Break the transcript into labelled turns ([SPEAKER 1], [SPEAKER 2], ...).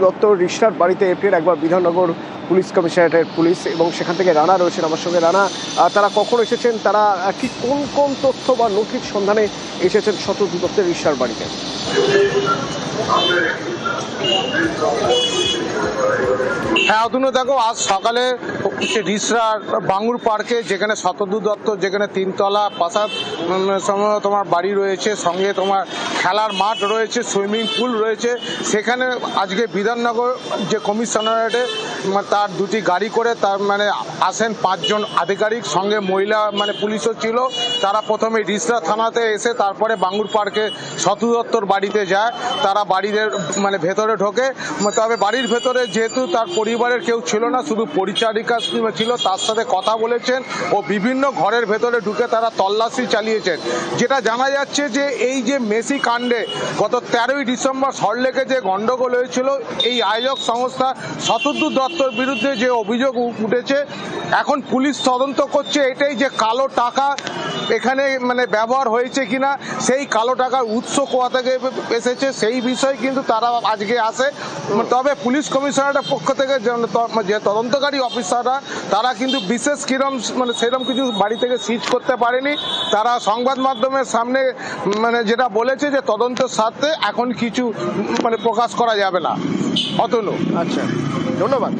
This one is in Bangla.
[SPEAKER 1] দত্ত রিশরার বাড়িতে এপ্রিল একবার বিধাননগর পুলিশ কমিশনারেটের পুলিশ এবং সেখান থেকে রানা রয়েছেন আমার সঙ্গে। রানা, তারা কখন এসেছেন, তারা ঠিক কোন কোন তথ্য বা নথির সন্ধানে এসেছেন শতদ্রু দত্তের রিশরার বাড়িতে?
[SPEAKER 2] হ্যাঁ অতনু, দেখো আজ সকালে রিসরার বাঙ্গুর পার্কে, যেখানে শতদ্রু দত্ত, যেখানে তিনতলা প্রাসাদ তোমার বাড়ি রয়েছে, সঙ্গে তোমার খেলার মাঠ রয়েছে, সুইমিং পুল রয়েছে, সেখানে আজকে বিধাননগর যে কমিশনারেটে তার দুটি গাড়ি করে তার আসেন 5 জন আধিকারিক, সঙ্গে মহিলা পুলিশও ছিল। তারা প্রথমে রিসরা থানাতে এসে তারপরে বাঙ্গুর পার্কে শতদ্রু দত্তর বাড়িতে যায়। তারা বাড়িতে ভেতরে ঢোকে, তবে বাড়ির ভেতরে যেহেতু তার পরিবারের কেউ ছিল না, শুধু পরিচারিকা ছিল, তার সাথে কথা বলেছেন ও বিভিন্ন ঘরের ভেতরে ঢুকে তারা তল্লাশি চালিয়েছেন। যেটা জানা যাচ্ছে যে এই যে মেসি কাণ্ডে গত 13ই ডিসেম্বর সল্টলেকে যে গন্ডগোল হয়েছিল, এই আয়োজক সংস্থা শতদ্রু দত্তর বিরুদ্ধে যে অভিযোগ উঠেছে, এখন পুলিশ তদন্ত করছে এটাই যে কালো টাকা এখানে ব্যবহার হয়েছে কিনা, সেই কালো টাকার উৎস কোথা থেকে এসেছে সেই বিষয়ে কিন্তু তারা আজকে আসে। তবে পুলিশ কমিশনারের পক্ষ থেকে যে তদন্তকারী অফিসাররা, তারা কিন্তু বিশেষ সেরকম কিছু বাড়ি থেকে সিজ করতে পারেনি। তারা সংবাদ মাধ্যমের সামনে যেটা বলেছে যে তদন্তের স্বার্থে এখন কিছু প্রকাশ করা যাবে না। অতনু,
[SPEAKER 1] আচ্ছা, ধন্যবাদ।